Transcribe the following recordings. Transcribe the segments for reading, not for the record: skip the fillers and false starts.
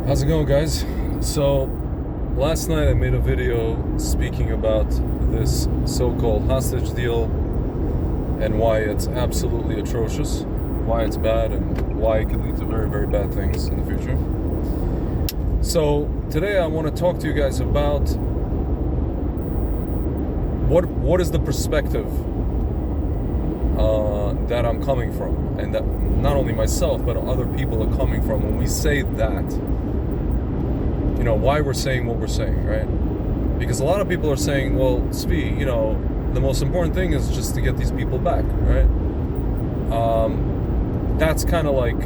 How's it going, guys? So, last night I made a video speaking about this so-called hostage deal and why it's absolutely atrocious, why it's bad, and why it could lead to very, very bad things in the future. So, today I want to talk to you guys about what is the perspective that I'm coming from, and that not only myself but other people are coming from when we say that. You know, why we're saying what we're saying, right? Because a lot of people are saying, well, Zvi, the most important thing is just to get these people back, right? That's kind of like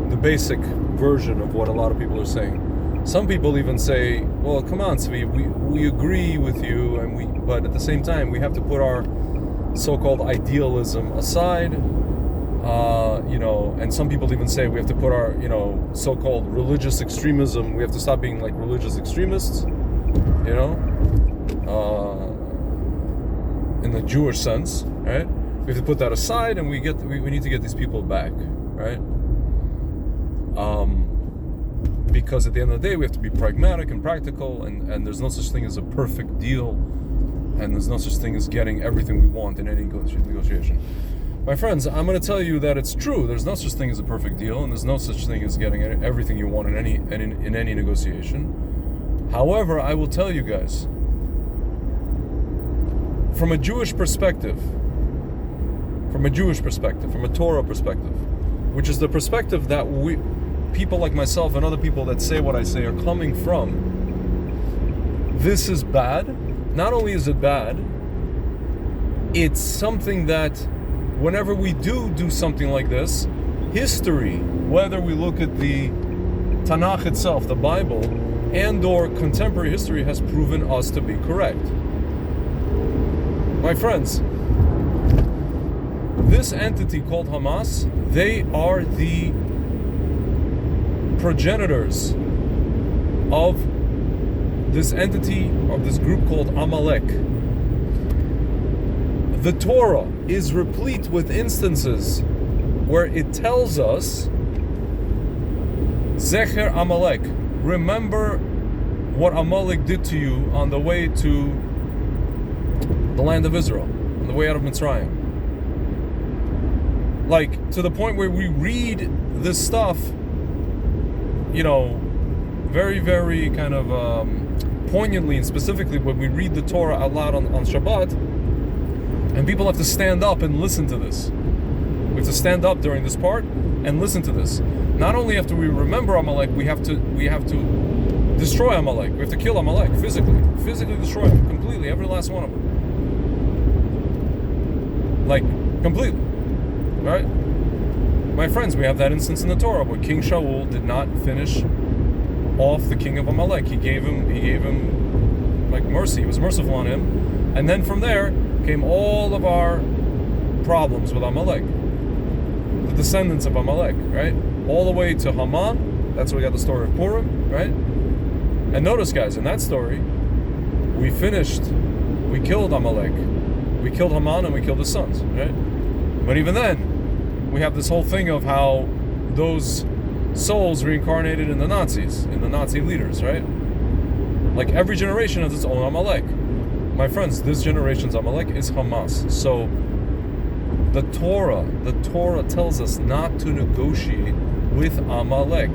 the basic version of what a lot of people are saying. Some people even say, well, come on, Zvi, we agree with you, but at the same time, we have to put our so-called idealism aside. And some people even say we have to put our, so-called religious extremism, we have to stop being like religious extremists, in the Jewish sense, right? We have to put that aside, and we need to get these people back, right? Because at the end of the day, we have to be pragmatic and practical, and there's no such thing as a perfect deal, and there's no such thing as getting everything we want in any negotiation. My friends, I'm going to tell you that it's true. There's no such thing as a perfect deal, and there's no such thing as getting everything you want in any negotiation. However, I will tell you guys, from a Jewish perspective, from a Torah perspective, which is the perspective that people like myself and other people that say what I say are coming from, this is bad. Not only is it bad, it's something that whenever we do something like this, history, whether we look at the Tanakh itself, the Bible, and or contemporary history, has proven us to be correct. My friends, this entity called Hamas, they are the progenitors of this entity, of this group called Amalek. The Torah is replete with instances where it tells us, Zecher Amalek, remember what Amalek did to you on the way to the land of Israel, on the way out of Mitzrayim. Like, to the point where we read this stuff, very, very kind of poignantly and specifically when we read the Torah out loud on Shabbat, and people have to stand up and listen to this. We have to stand up during this part and listen to this. Not only after we remember Amalek, we have to destroy Amalek. We have to kill Amalek physically destroy him completely, every last one of them. Like, completely, right? My friends, we have that instance in the Torah where King Shaul did not finish off the king of Amalek. He gave him like mercy. He was merciful on him, and then from there came all of our problems with Amalek, the descendants of Amalek, right? All the way to Haman. That's where we got the story of Purim, right? And notice, guys, in that story, we killed Amalek, we killed Haman, and we killed his sons, right? But even then, we have this whole thing of how those souls reincarnated in the Nazis, in the Nazi leaders, right? Like, every generation has its own Amalek. My friends, this generation's Amalek is Hamas. So the Torah tells us not to negotiate with Amalek,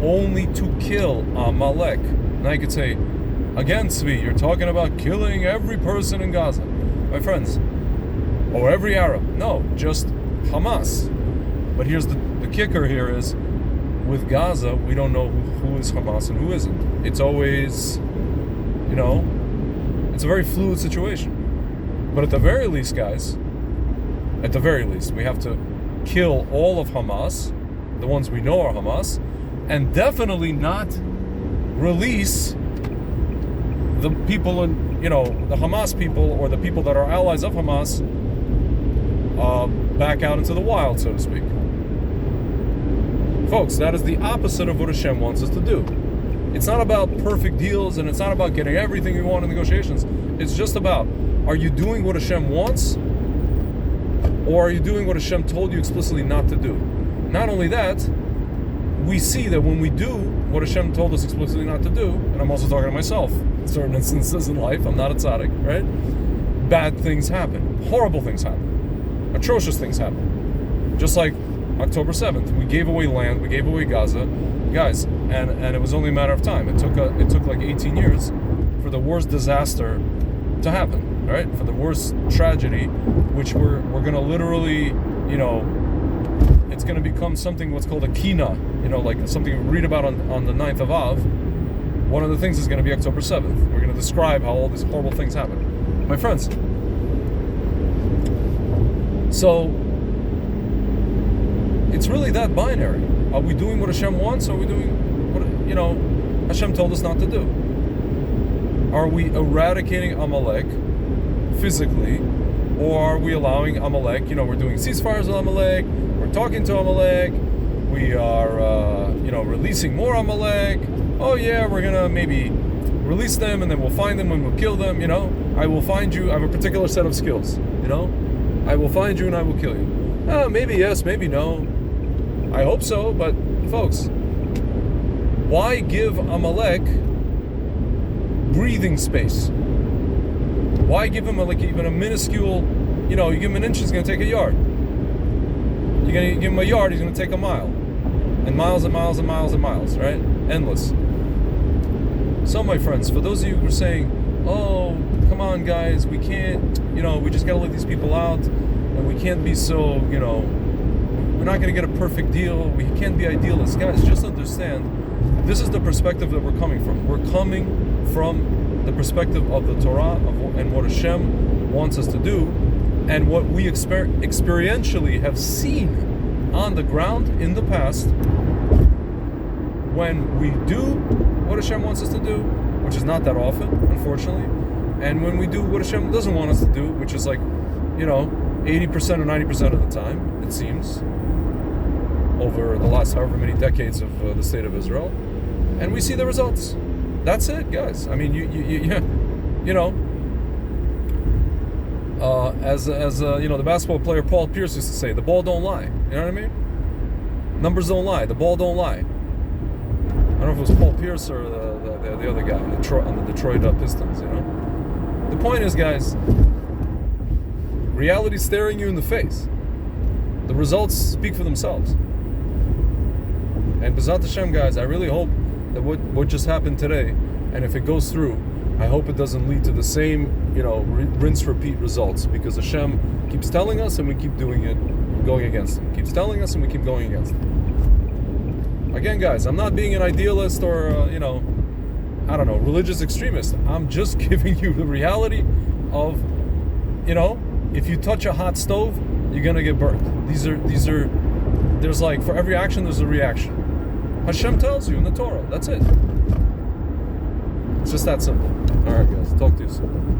only to kill Amalek. Now you could say, again, Zvi, you're talking about killing every person in Gaza. My friends, or every Arab. No, just Hamas. But here's the kicker here is, with Gaza, we don't know who is Hamas and who isn't. It's always, it's a very fluid situation. But at the very least, guys, we have to kill all of Hamas, the ones we know are Hamas, and definitely not release the people the Hamas people, or the people that are allies of Hamas, back out into the wild, so to speak. Folks, that is the opposite of what Hashem wants us to do. It's not about perfect deals, and it's not about getting everything we want in negotiations. It's just about, are you doing what Hashem wants, or are you doing what Hashem told you explicitly not to do? Not only that, we see that when we do what Hashem told us explicitly not to do, and I'm also talking to myself in certain instances in life, I'm not a tzaddik, right? Bad things happen. Horrible things happen. Atrocious things happen. Just like October 7th, we gave away land, we gave away Gaza, guys, and it was only a matter of time. It took like 18 years for the worst disaster to happen, right? For the worst tragedy, which we're gonna literally, it's gonna become something what's called a kina, like something we read about on the 9th of Av. One of the things is gonna be October 7th. We're gonna describe how all these horrible things happen. My friends. So it's really that binary. Are we doing what Hashem wants? Or are we doing what Hashem told us not to do? Are we eradicating Amalek physically, or are we allowing Amalek? We're doing ceasefires with Amalek. We're talking to Amalek. We are, releasing more Amalek. Oh yeah, we're gonna maybe release them, and then we'll find them and we'll kill them. I will find you. I have a particular set of skills. I will find you and I will kill you. Maybe yes, maybe no. I hope so, but folks, why give Amalek breathing space? Why give him even a minuscule, you give him an inch, he's going to take a yard. You're going to give him a yard, he's going to take a mile. And miles and miles and miles and miles, right? Endless. So, my friends, for those of you who are saying, oh, come on, guys, we can't, we just got to let these people out, and we can't be so, we're not going to get a perfect deal, we can't be idealists. Guys, just understand, this is the perspective that we're coming from. We're coming from the perspective of the Torah and what Hashem wants us to do, and what we experientially have seen on the ground in the past. When we do what Hashem wants us to do, which is not that often, unfortunately, and when we do what Hashem doesn't want us to do, which is like, 80% or 90% of the time, it seems, over the last however many decades of the state of Israel, and we see the results. That's it, guys. I mean, as the basketball player Paul Pierce used to say, the ball don't lie. You know what I mean? Numbers don't lie. The ball don't lie. I don't know if it was Paul Pierce or the other guy on the Detroit Pistons. The point is, guys, reality's staring you in the face. The results speak for themselves. And B'ezrat Hashem, guys, I really hope that what just happened today, and if it goes through, I hope it doesn't lead to the same, rinse repeat results, because Hashem keeps telling us and we keep doing it, going against Him. Keeps telling us and we keep going against Him. Again, guys, I'm not being an idealist or, religious extremist. I'm just giving you the reality of, if you touch a hot stove, you're gonna get burnt. These are. There's like, for every action, there's a reaction. Hashem tells you in the Torah. That's it. It's just that simple. All right, guys. Talk to you soon.